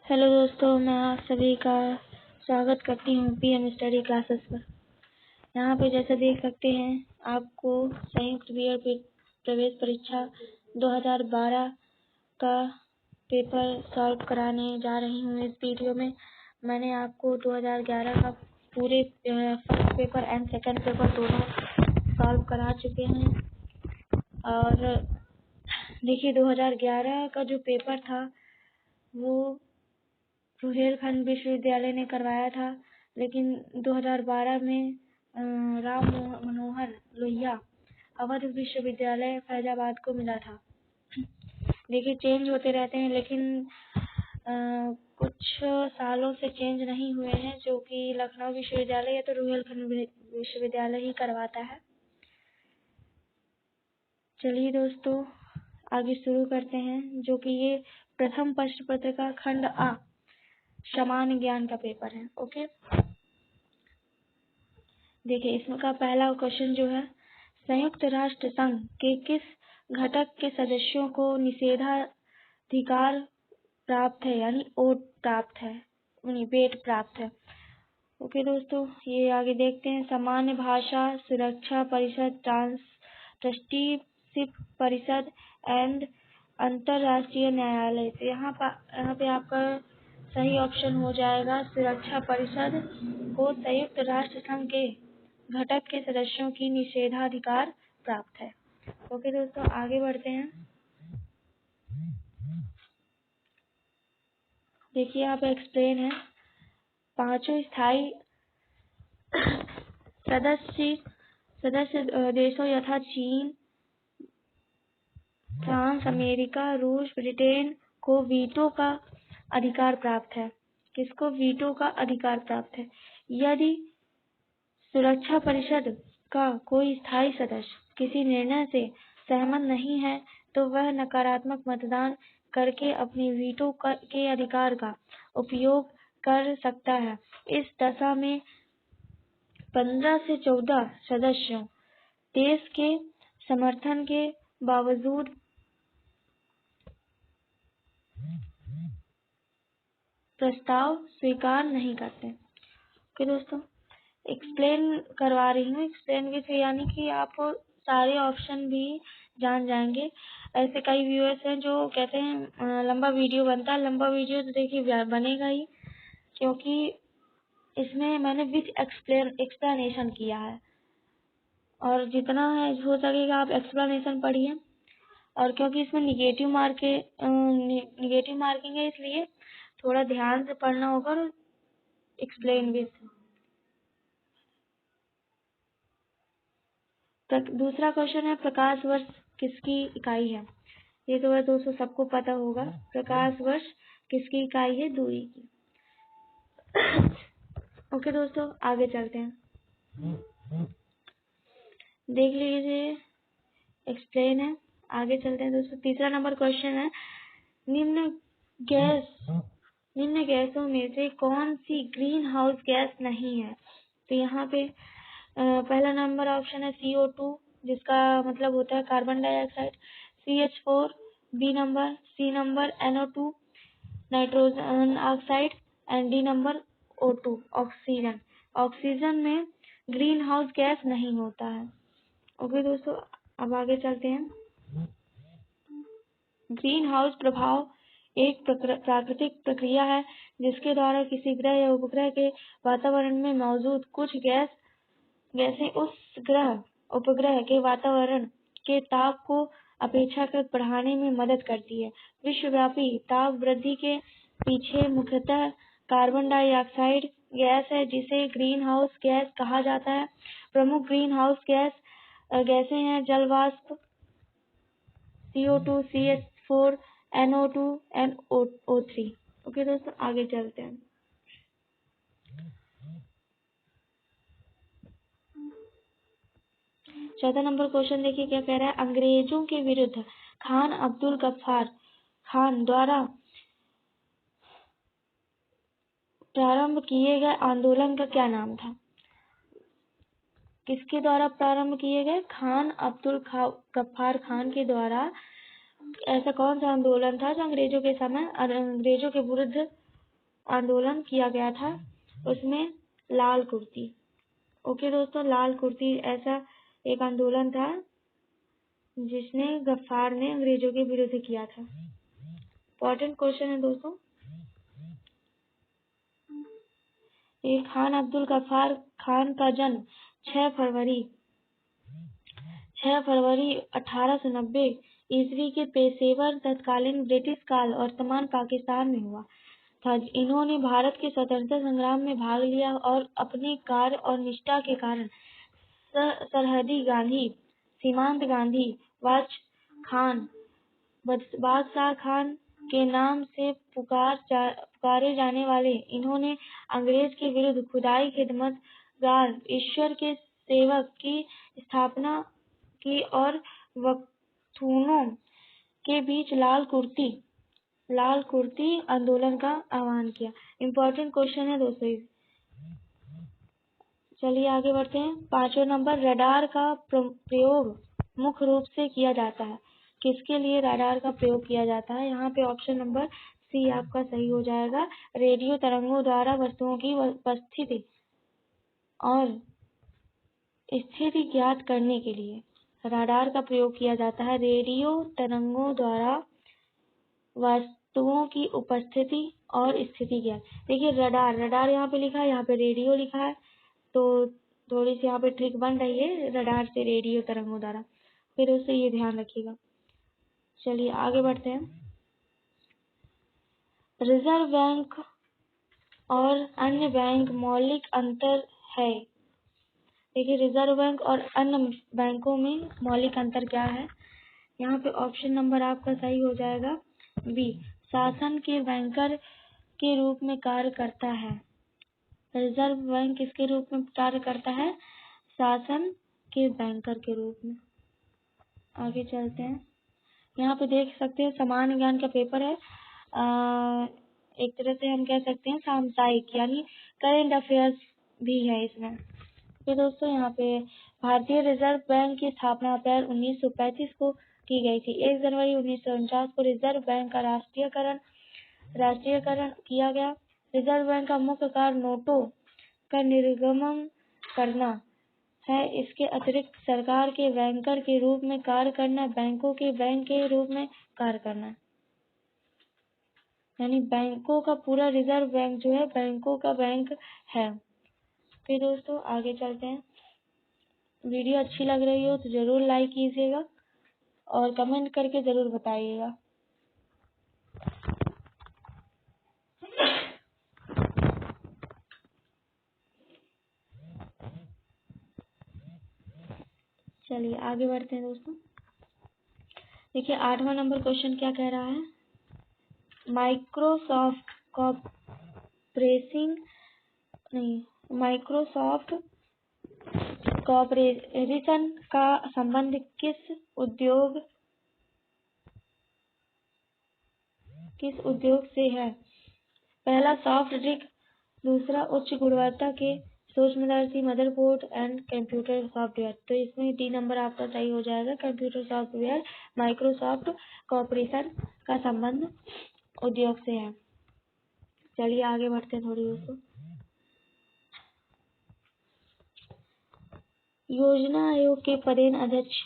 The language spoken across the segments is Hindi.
हेलो दोस्तों, मैं आप सभी का स्वागत करती हूँ पीएम स्टडी क्लासेस पर। यहाँ पे जैसे देख सकते हैं, आपको संयुक्त बीएड प्रवेश परीक्षा 2012 का पेपर सॉल्व कराने जा रही हूँ। इस वीडियो में मैंने आपको 2011 का पूरे first paper and second paper दोनों सॉल्व करा चुके हैं। और देखिए, 2011 का जो पेपर था वो रुहेलखंड विश्वविद्यालय ने करवाया था, लेकिन 2012 में राम मनोहर लोहिया अवध विश्वविद्यालय फैजाबाद को मिला था। देखिए, चेंज होते रहते हैं, लेकिन कुछ सालों से चेंज नहीं हुए हैं, जो कि लखनऊ विश्वविद्यालय या तो रुहेलखंड विश्वविद्यालय ही करवाता है। चलिए दोस्तों, आगे शुरू करते हैं, जो कि ये प्रथम प्रश्न पत्र का खंड आ सामान्य ज्ञान का पेपर है। ओके, देखिए, इसमें का पहला क्वेश्चन जो है, संयुक्त राष्ट्र संघ के किस घटक के सदस्यों को निषेधाधिकार प्राप्त है, यानी वोट प्राप्त है, वेट प्राप्त है। ओके दोस्तों, ये आगे देखते हैं। सामान्य भाषा सुरक्षा परिषद, ट्रस्टीशिप परिषद एंड अंतरराष्ट्रीय न्यायालय। तो यहाँ पे आपका सही ऑप्शन हो जाएगा सुरक्षा परिषद को संयुक्त राष्ट्र संघ के घटक के सदस्यों की निषेधाधिकार प्राप्त है। ओके दोस्तों, आगे बढ़ते हैं। देखिए, आप एक्सप्लेन है, पांचों स्थायी सदस्य देशों यथा चीन, फ्रांस, अमेरिका, रूस, ब्रिटेन को वीटो का अधिकार प्राप्त है। किसको वीटो का अधिकार प्राप्त है? यदि सुरक्षा परिषद का कोई स्थायी सदस्य किसी निर्णय से सहमत नहीं है, तो वह नकारात्मक मतदान करके अपने वीटो के अधिकार का उपयोग कर सकता है। इस दशा में 15 से 14 सदस्यों देश के समर्थन के बावजूद प्रस्ताव स्वीकार नहीं करते। ओके दोस्तों, एक्सप्लेन करवा रही हूँ, एक्सप्लेन विथ, यानी कि आप सारे ऑप्शन भी जान जाएंगे। ऐसे कई व्यूअर्स हैं जो कहते हैं लंबा वीडियो बनता है। लंबा वीडियो तो देखिए बनेगा ही, क्योंकि इसमें मैंने विथ एक्सप्लेनेशन किया है, और जितना हो सकेगा आप एक्सप्लेनेशन पढ़िए। और क्योंकि इसमें निगेटिव मार्किंग है, इसलिए थोड़ा ध्यान से पढ़ना होगा और एक्सप्लेन विथ। दूसरा क्वेश्चन है, प्रकाश वर्ष किसकी इकाई है? ये तो दोस्तों सबको पता होगा, प्रकाश वर्ष किसकी इकाई है? दूरी की। ओके दोस्तों, आगे चलते हैं। देख लीजिए, एक्सप्लेन है, आगे चलते हैं दोस्तों। तीसरा नंबर क्वेश्चन है, निम्न गैसों में से कौन सी ग्रीन हाउस गैस नहीं है? तो यहाँ पे पहला नंबर ऑप्शन है CO2, जिसका मतलब होता है carbon dioxide, CH4, C number NO2 nitrogen oxide, and D number O2 oxygen. Oxygen में ग्रीन हाउस गैस नहीं होता है। ओके दोस्तों, अब आगे चलते हैं। ग्रीन हाउस प्रभाव एक प्राकृतिक प्रक्रिया है, जिसके द्वारा किसी ग्रह या उपग्रह के वातावरण में मौजूद कुछ गैसें उस ग्रह उपग्रह के वातावरण के ताप को अपेक्षाकृत बढ़ाने में मदद करती है। विश्वव्यापी ताप वृद्धि के पीछे मुख्यतः कार्बन डाइऑक्साइड गैस है, जिसे ग्रीन हाउस गैस कहा जाता है। प्रमुख ग्रीन हाउस गैसें हैं जल वाष्प, CO2, CH4, NO2 and O3। Okay दोस्तों, आगे चलते हैं। चौथा नंबर क्वेश्चन देखिए क्या कह रहा है, अंग्रेजों के विरुद्ध खान अब्दुल गफ्फार खान द्वारा प्रारंभ किए गए आंदोलन का क्या नाम था? किसके द्वारा प्रारंभ किए गए? खान अब्दुल गफ्फार खान के द्वारा। ऐसा कौन सा आंदोलन था जो अंग्रेजों के विरुद्ध आंदोलन किया गया था उसमें लाल कुर्ती। ओके दोस्तों, लाल कुर्ती ऐसा एक आंदोलन था जिसने गफ्फार ने अंग्रेजों के विरुद्ध किया था। इम्पोर्टेंट क्वेश्चन है दोस्तों। ये खान अब्दुल गफ्फार खान का जन्म 6 फरवरी 1890 ईस्वी के पेशेवर तत्कालीन ब्रिटिश काल वर्तमान पाकिस्तान में हुआ था। इन्होंने भारत के स्वतंत्रता संग्राम में भाग लिया और अपने कार्य और निष्ठा के कारण सरहदी गांधी, सीमांत गांधी, खान, बादशाह खान के नाम से पुकारे जाने वाले इन्होंने अंग्रेज के विरुद्ध खुदाई खिदमतगार ईश्वर के सेवक की स्थापना की और वक्तूनों के बीच लाल कुर्ती आंदोलन का आह्वान किया। इम्पोर्टेंट क्वेश्चन है दोस्तों। चलिए आगे बढ़ते हैं। 5वां नंबर, रडार का प्रयोग मुख्य रूप से किया जाता है। किसके लिए रडार का प्रयोग किया जाता है? यहाँ पे ऑप्शन नंबर सी आपका सही हो जाएगा। रेडियो तरंगों द्वारा वस्तुओं की उपस्थिति और स्थिति ज्ञात करने के लिए रडार का प्रयोग किया जाता है। रेडियो तरंगों द्वारा वस्तुओं की उपस्थिति और स्थिति ज्ञात। देखिए रडार यहाँ पे लिखा है, यहाँ पे रेडियो लिखा है, तो थोड़ी सी यहाँ पे ट्रिक बन रही है रडार से रेडियो तरंगों द्वारा, फिर उससे ये ध्यान रखिएगा। चलिए आगे बढ़ते हैं। रिजर्व बैंक और अन्य बैंक मौलिक अंतर है। देखिए रिजर्व बैंक और अन्य बैंकों में मौलिक अंतर क्या है? यहाँ पे ऑप्शन नंबर आपका सही हो जाएगा बी, शासन के बैंकर के रूप में कार्य करता है। रिजर्व बैंक किसके रूप में कार्य करता है? शासन के बैंकर के रूप में। आगे चलते हैं। यहाँ पे देख सकते हैं सामान्य ज्ञान का पेपर है। एक तरह से हम कह सकते हैं सामुदायिक यानी करेंट अफेयर्स भी है इसमें। तो दोस्तों यहाँ पे भारतीय रिजर्व बैंक की स्थापना अप्रैल 1935 को की गई थी। 1 जनवरी 1949 को रिजर्व बैंक का राष्ट्रीयकरण किया गया। रिजर्व बैंक का मुख्य कार्य नोटों का निर्गमन करना है। इसके अतिरिक्त सरकार के बैंकर के रूप में कार्य करना, बैंकों के बैंक के रूप में कार्य करना, यानी बैंकों का पूरा रिजर्व बैंक जो है बैंकों का बैंक है। फिर दोस्तों आगे चलते हैं। वीडियो अच्छी लग रही हो तो जरूर लाइक कीजिएगा और कमेंट करके जरूर बताइएगा। चलिए आगे बढ़ते हैं दोस्तों। देखिए 8वां नंबर क्वेश्चन क्या कह रहा है? माइक्रोसॉफ्ट कॉर्पोरेशन का संबंध किस उद्योग से है? पहला सॉफ्ट ड्रिंक, दूसरा उच्च गुणवत्ता के सूक्ष्मदर्शी मदरबोर्ड एंड कंप्यूटर सॉफ्टवेयर। तो इसमें डी नंबर आपका सही हो जाएगा। कंप्यूटर सॉफ्टवेयर माइक्रोसॉफ्ट कॉर्पोरेशन का संबंध उद्योग से है। चलिए आगे बढ़ते हैं थोड़ी दोस्तों। योजना आयोग के पदेन अध्यक्ष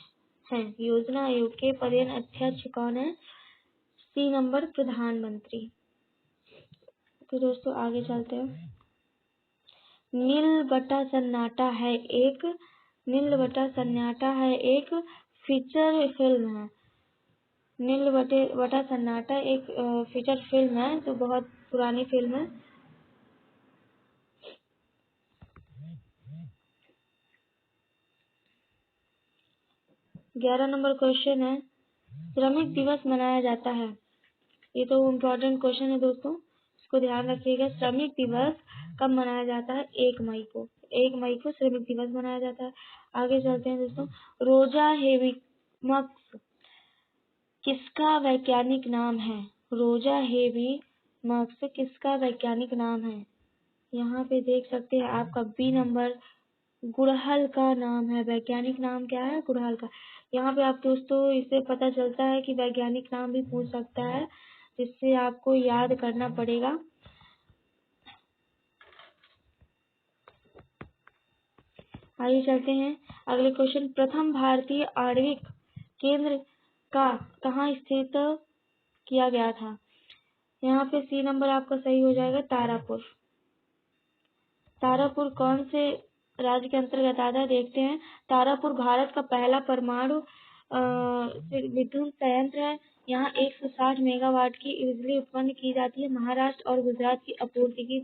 हैं। योजना आयोग के पदेन अध्यक्ष कौन है? सी नंबर प्रधानमंत्री। तो दोस्तों आगे चलते हैं। नील बटा सन्नाटा है एक फीचर फिल्म है। नील बटा सन्नाटा एक फीचर फिल्म है, तो बहुत पुरानी फिल्म है। ग्यारह नंबर क्वेश्चन है, श्रमिक दिवस मनाया जाता है। ये तो इम्पोर्टेंट क्वेश्चन है दोस्तों, इसको ध्यान रखिएगा। श्रमिक दिवस कब मनाया जाता है? 1 मई को। 1 मई को श्रमिक दिवस मनाया जाता है। आगे चलते हैं दोस्तों। रोजा हेविमक्स किसका वैज्ञानिक नाम है? रोजा हेविमक्स किसका वैज्ञानिक नाम है? यहाँ पे देख सकते हैं आपका बी नंबर गुड़हल का नाम है। वैज्ञानिक नाम क्या है? गुड़हल का। यहाँ पे आप दोस्तों इससे पता चलता है कि वैज्ञानिक नाम भी पूछ सकता है, जिससे आपको याद करना पड़ेगा। आइए चलते हैं अगले क्वेश्चन। प्रथम भारतीय आणविक केंद्र का कहाँ स्थित किया गया था? यहाँ पे सी नंबर आपका सही हो जाएगा, तारापुर। तारापुर कौन से राज्य के अंतर्गत आता है देखते हैं। तारापुर भारत का पहला परमाणु विद्युत संयंत्र है। यहाँ 160 मेगावाट की बिजली उत्पन्न की जाती है। महाराष्ट्र और गुजरात की आपूर्ति की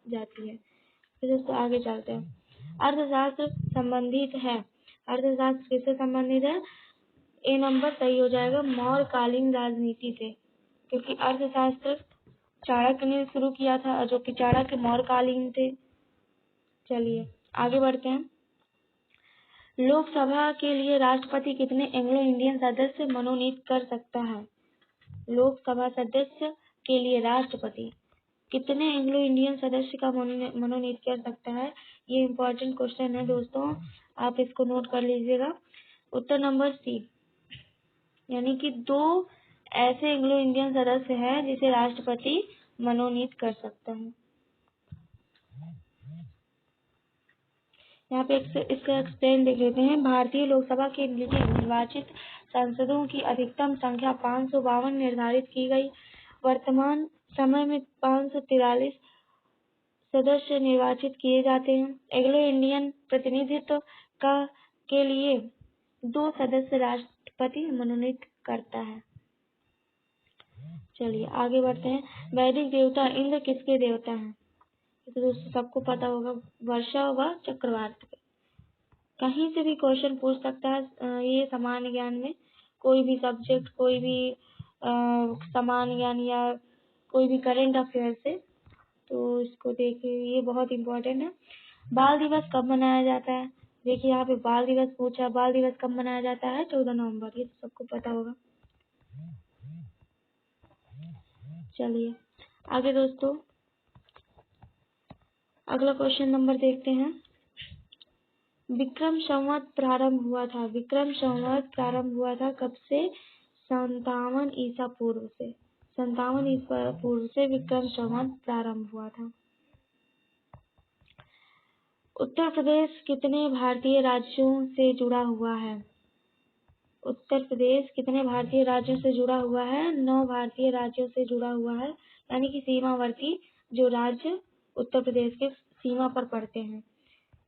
जाती है। फिर दोस्तों आगे चलते हैं। अर्थशास्त्र संबंधित है। अर्थशास्त्र किससे संबंधित है? ए नंबर सही हो जाएगा, मौर्यकालीन राजनीति से, क्योंकि अर्थशास्त्र चाणक्य ने शुरू किया था, जो कि चाणक्य मौर्यकालीन थे। चलिए आगे बढ़ते हैं। लोकसभा के लिए राष्ट्रपति कितने एंग्लो इंडियन सदस्य मनोनीत कर सकता है? लोकसभा सदस्य के लिए राष्ट्रपति कितने एंग्लो इंडियन सदस्य का मनोनीत कर सकता है? ये इम्पोर्टेंट क्वेश्चन है दोस्तों, आप इसको नोट कर लीजिएगा। उत्तर नंबर सी, यानी कि 2 ऐसे एंग्लो इंडियन सदस्य हैं जिसे राष्ट्रपति मनोनीत कर सकता है। यहाँ पे इसका एक्सप्लेन देख लेते हैं। भारतीय लोकसभा के लिए निर्वाचित सांसदों की अधिकतम संख्या 552 निर्धारित की गई। वर्तमान समय में 543 सदस्य निर्वाचित किए जाते हैं। एंग्लो इंडियन प्रतिनिधित्व के लिए 2 सदस्य राष्ट्रपति मनोनीत करता है। चलिए आगे बढ़ते हैं। वैदिक देवता इंद्र किसके देवता हैं? तो दोस्तों सबको पता होगा, वर्षा व चक्रवात। कहीं से भी क्वेश्चन पूछ सकता है ये सामान्य ज्ञान में, कोई भी सब्जेक्ट, कोई भी सामान्य ज्ञान या कोई भी करंट अफेयर से, तो इसको देखिए, ये बहुत इम्पोर्टेंट है। बाल दिवस कब मनाया जाता है? देखिए यहाँ पे बाल दिवस पूछा, बाल दिवस कब मनाया जाता है? 14 नवंबर, ये तो सबको पता होगा। चलिए आगे दोस्तों अगला क्वेश्चन नंबर देखते हैं। विक्रम संवत प्रारंभ हुआ था। विक्रम संवत प्रारंभ हुआ था कब से? 57 ईसा पूर्व से। 57 ईसा पूर्व से विक्रम संवत प्रारंभ हुआ था। उत्तर प्रदेश कितने भारतीय राज्यों से जुड़ा हुआ है? उत्तर प्रदेश कितने भारतीय राज्यों से जुड़ा हुआ है? 9 भारतीय राज्यों से जुड़ा हुआ है, यानी कि सीमावर्ती जो राज्य उत्तर प्रदेश के सीमा पर पड़ते हैं,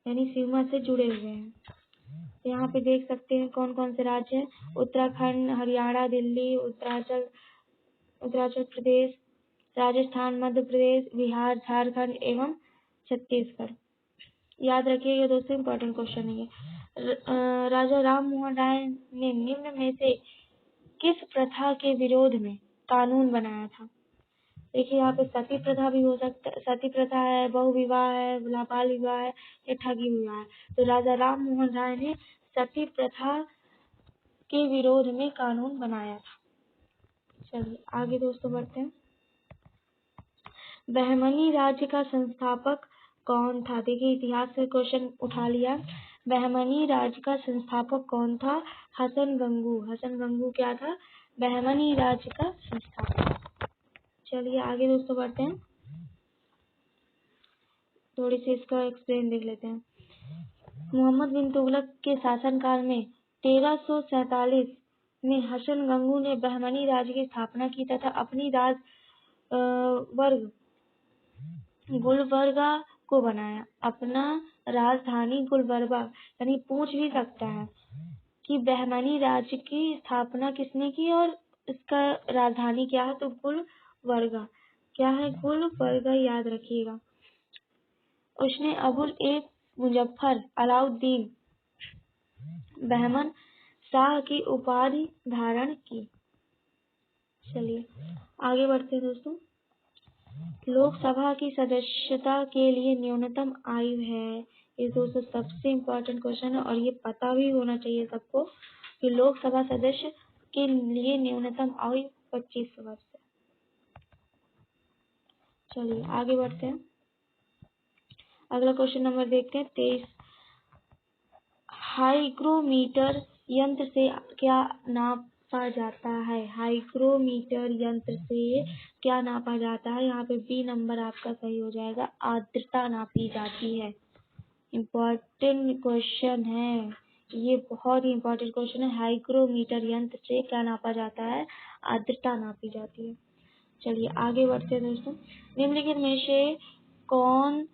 यानी सीमा से जुड़े हुए हैं। यहाँ पे देख सकते हैं कौन कौन से राज्य हैं। उत्तराखंड, हरियाणा, दिल्ली, उत्तराचल प्रदेश, राजस्थान, मध्य प्रदेश, बिहार, झारखंड एवं छत्तीसगढ़। याद रखिएगा दोस्तों, इम्पोर्टेंट क्वेश्चन है ये। राजा राम मोहन राय ने निम्न में से किस प्रथा के विरोध में कानून बनाया था? देखिए यहाँ पे सती प्रथा भी हो सकता है, सती प्रथा है, बहु विवाह है, बाल विवाह है या ठगी विवाह है। तो राजा राम मोहन राय ने सती प्रथा के विरोध में कानून बनाया था। चलिए आगे दोस्तों बढ़ते हैं। बहमनी राज्य का संस्थापक कौन था? देखिए इतिहास से क्वेश्चन उठा लिया। बहमनी राज्य का संस्थापक कौन था? हसन गंगू। हसन गंगू क्या था? बहमनी राज्य का संस्थापक। चलिए आगे दोस्तों बढ़ते हैं, थोड़ी सी इसका एक्सप्लेन देख लेते हैं। मोहम्मद बिन तुगलक के शासनकाल में 1347 में हसन गंगू ने बहमनी राज्य की स्थापना की तथा अपनी गुलबर्गा को बनाया। अपना राजधानी गुलबर्गा, यानी पूछ भी सकता है कि बहमनी राज्य की स्थापना किसने की और इसका राजधानी क्या है? तो गुलबर्गा। क्या है? गुलबर्गा, याद रखिएगा। उसने अबुल ए मुजफ्फर अलाउद्दीन बहमन शाह की उपाधि धारण की। चलिए आगे बढ़ते हैं दोस्तों। लोकसभा की सदस्यता के लिए न्यूनतम आयु है। ये दोस्तों सबसे इम्पोर्टेंट क्वेश्चन है और ये पता भी होना चाहिए सबको कि लोकसभा सदस्य के लिए न्यूनतम आयु 25 वर्ष है। चलिए आगे बढ़ते हैं। अगला क्वेश्चन नंबर देखते हैं 23। हाइग्रोमीटर यंत्र से क्या नापा जाता है? हाइग्रोमीटर यंत्र से क्या नापा जाता है? यहाँ पे बी नंबर आपका सही हो जाएगा, आर्द्रता नापी जाती है। इम्पोर्टेंट क्वेश्चन है, ये बहुत ही इम्पोर्टेंट क्वेश्चन है। हाइग्रोमीटर यंत्र से क्या नापा जाता है? आर्द्रता नापी जाती है। चलिए आगे बढ़ते हैं दोस्तों। निम्नलिखित में से कौन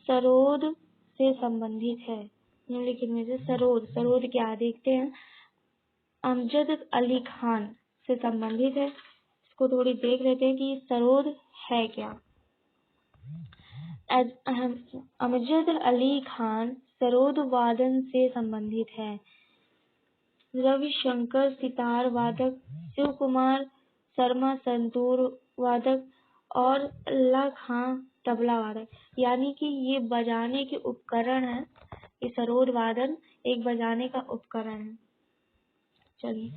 सरोद से संबंधित है? निम्नलिखित में से सरोद क्या, देखते हैं। अमजद अली खान से संबंधित है। इसको थोड़ी देख लेते हैं कि सरोद है क्या। अमजद अली खान सरोद वादन से संबंधित है। रविशंकर सितार वादक, शिव कुमार शर्मा संतूर वादक और अल्लाह खां तबला वादक, यानी कि ये बजाने के उपकरण है। ये सरोद वादन एक बजाने का उपकरण है। चलिए,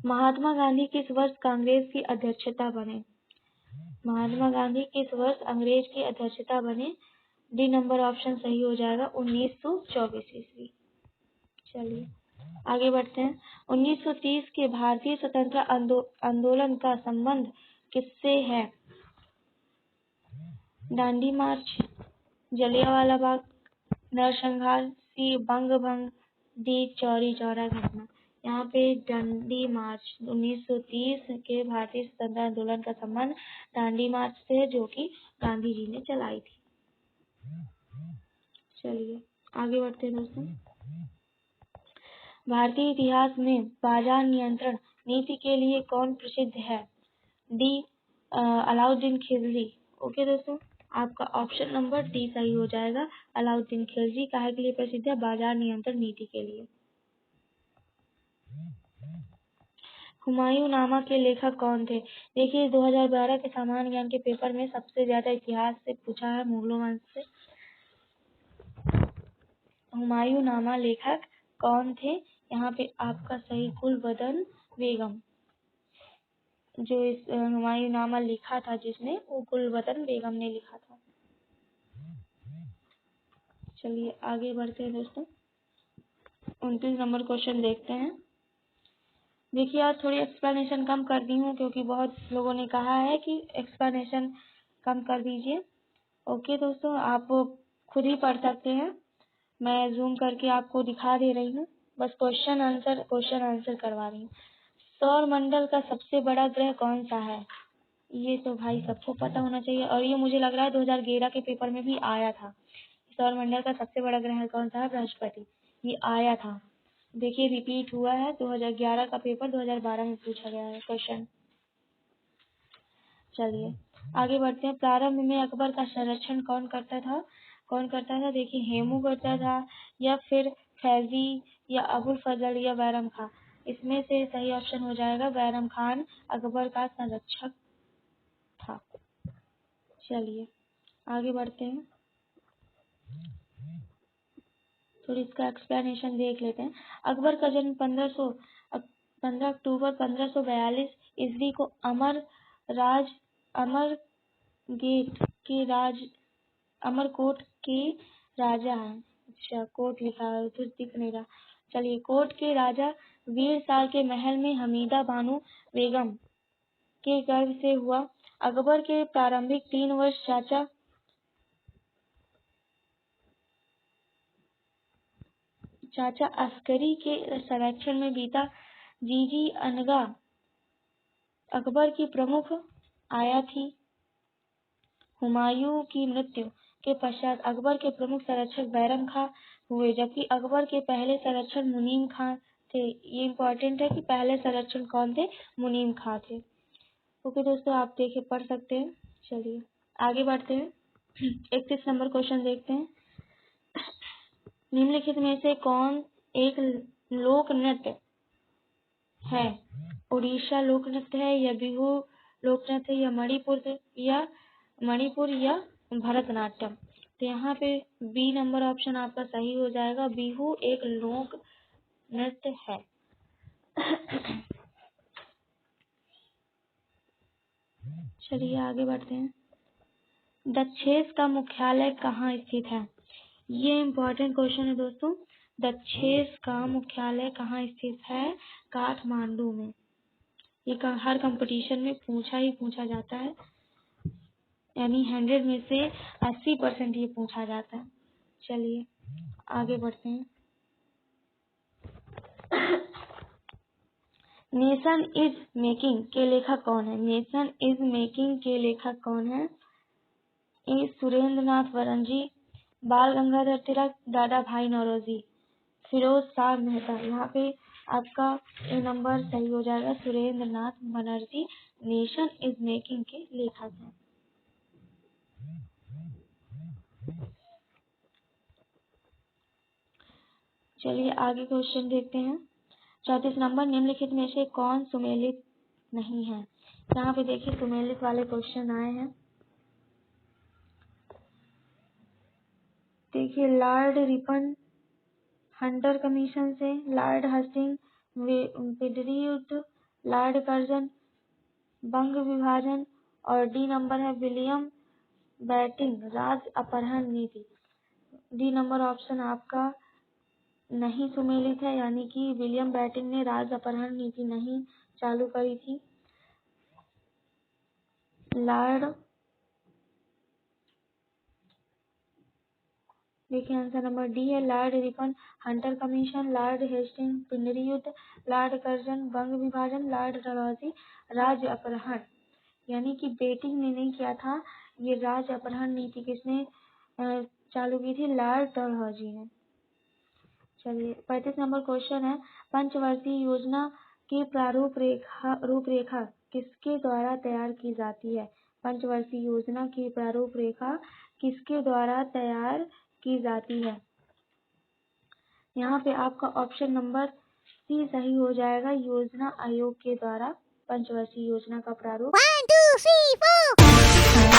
महात्मा गांधी किस वर्ष कांग्रेस की अध्यक्षता बने? महात्मा गांधी किस वर्ष अंग्रेज की अध्यक्षता बने? डी नंबर ऑप्शन सही हो जाएगा, 1924 ईस्वी। चलिए आगे बढ़ते हैं। 1930 के भारतीय स्वतंत्रता आंदोलन का संबंध किससे है? दांडी मार्च, जलियांवाला बाग, नरसंहार, सी बंग भंग, डी चौरी चौरा घटना। यहाँ पे दांडी मार्च 1930 के भारतीय स्वतंत्रता आंदोलन का संबंध दांडी मार्च से है, जो कि गांधी जी ने चलाई थी। चलिए आगे बढ़ते हैं दोस्तों। भारतीय इतिहास में बाजार नियंत्रण नीति के लिए कौन प्रसिद्ध है? डी अलाउद्दीन खिलजी। ओके दोस्तों, आपका ऑप्शन नंबर डी सही हो जाएगा। अलाउद्दीन खिलजी काहे के लिए प्रसिद्ध है? बाजार नियंत्रण नीति के लिए। हुमायूं नामा के लेखक कौन थे? देखिए 2012 के सामान्य ज्ञान के पेपर में सबसे ज्यादा इतिहास से पूछा है, मुगलों वंश से। हुमायूं नामा लेखक कौन थे? यहाँ पे आपका सही गुलबदन बेगम। जो इस हुमायूं नामा लिखा था जिसने, वो गुलबदन बेगम ने लिखा था। चलिए आगे बढ़ते हैं दोस्तों। 29 नंबर क्वेश्चन देखते हैं। देखिए आज थोड़ी एक्सप्लेनेशन कम कर दी हूँ, क्योंकि बहुत लोगों ने कहा है कि एक्सप्लेनेशन कम कर दीजिए। ओके दोस्तों, आप खुद ही पढ़ सकते हैं, मैं जूम करके आपको दिखा दे रही हूँ। बस क्वेश्चन आंसर करवा रही हूँ। सौर मंडल का सबसे बड़ा ग्रह कौन सा है? ये तो भाई सबको पता होना चाहिए, और ये मुझे लग रहा है 2011 के पेपर में भी आया था। सौर मंडल का सबसे बड़ा ग्रह कौन सा है? बृहस्पति। ये आया था, देखिए रिपीट हुआ है। 2011 का पेपर 2012 में पूछा गया है क्वेश्चन। चलिए आगे बढ़ते हैं। प्रारंभ में अकबर का संरक्षण कौन करता था? देखिए हेमू करता था, या फिर फैजी, या अबुल फजल, या बैरम खान। इसमें से सही ऑप्शन हो जाएगा बैरम खान अकबर का संरक्षक था। चलिए आगे बढ़ते हैं, थोड़ी इसका एक्सप्लेनेशन देख लेते हैं। अकबर का जन्म 15 अक्टूबर 1542 ईस्वी को अमरकोट के राजा है। अच्छा, कोट लिखा है, उधर दिख नहीं रहा। चलिए, कोट के राजा वीर साल के महल में हमीदा बानो बेगम के गर्भ से हुआ। अकबर के प्रारंभिक 3 वर्ष चाचा अस्करी के संरक्षण में बीता। जीजी अनगा अकबर की प्रमुख आया थी। हुमायूं की मृत्यु के पश्चात अकबर के प्रमुख संरक्षक बैरम खां हुए, जबकि अकबर के पहले संरक्षक मुनीम खां थे। ये इम्पोर्टेंट है कि पहले संरक्षक कौन थे? मुनीम खां थे। ओके दोस्तों, आप देखे पढ़ सकते हैं। चलिए आगे बढ़ते हैं। 31 नंबर क्वेश्चन देखते हैं। निम्नलिखित में से कौन एक लोक नृत्य है? उड़ीसा लोक नृत्य है, या बिहू लोक नृत्य है, या मणिपुर या भरतनाट्यम। तो यहाँ पे बी नंबर ऑप्शन आपका सही हो जाएगा। बिहू एक लोक नृत्य है। चलिए आगे बढ़ते हैं। दक्षेस का मुख्यालय कहाँ स्थित है? ये इम्पोर्टेंट क्वेश्चन है दोस्तों। दक्षेस का मुख्यालय कहाँ स्थित है? काठमांडू में। ये हर कंपटीशन में पूछा जाता है, यानी 100 में से 80% ये पूछा जाता है। चलिए आगे बढ़ते हैं। नेशन इज मेकिंग के लेखक कौन है? नेशन इज मेकिंग के लेखक कौन है? ए सुरेंद्र नाथ बनर्जी, बाल गंगाधर तिलक, दादा भाई नौरोजी, फिरोज शाह मेहता। यहाँ पे आपका ए नंबर सही हो जाएगा, सुरेंद्र नाथ बनर्जी नेशन इज मेकिंग के लेखक हैं। चलिए आगे क्वेश्चन देखते हैं। 34 नंबर, निम्नलिखित में से कौन सुमेलित नहीं है? यहाँ पे देखिए सुमेलित वाले क्वेश्चन आए हैं। देखिए लॉर्ड रिपन हंटर कमीशन से, लॉर्ड हस्टिंग पिडरी युद्ध, लॉर्ड कर्जन बंग विभाजन, और डी नंबर है विलियम बैटिंग राज अपहरण नीति। डी नंबर ऑप्शन आपका नहीं सुमेलित है, यानी कि विलियम बैटिंग ने राज अपहरण नीति नहीं चालू करी थी। देखिए आंसर नंबर डी है, Lord Ripon Hunter Commission, Lord Hastings Pindari युद्ध, लॉर्ड कर्जन बंग विभाजन, लॉर्ड डलहौजी राज अपहरण। यानी कि बेटिंग ने नहीं किया था, ये राज अपहरण नीति किसने चालू की थी? लॉर्ड डलहौजी ने। चलिए 35 नंबर क्वेश्चन है, पंचवर्षीय योजना की रूपरेखा किसके द्वारा तैयार की जाती है? पंचवर्षीय योजना की प्रारूप रेखा किसके द्वारा तैयार की जाती है? यहाँ पे आपका ऑप्शन नंबर सी सही हो जाएगा, योजना आयोग के द्वारा पंचवर्षीय योजना का प्रारूप। 1 2 3 4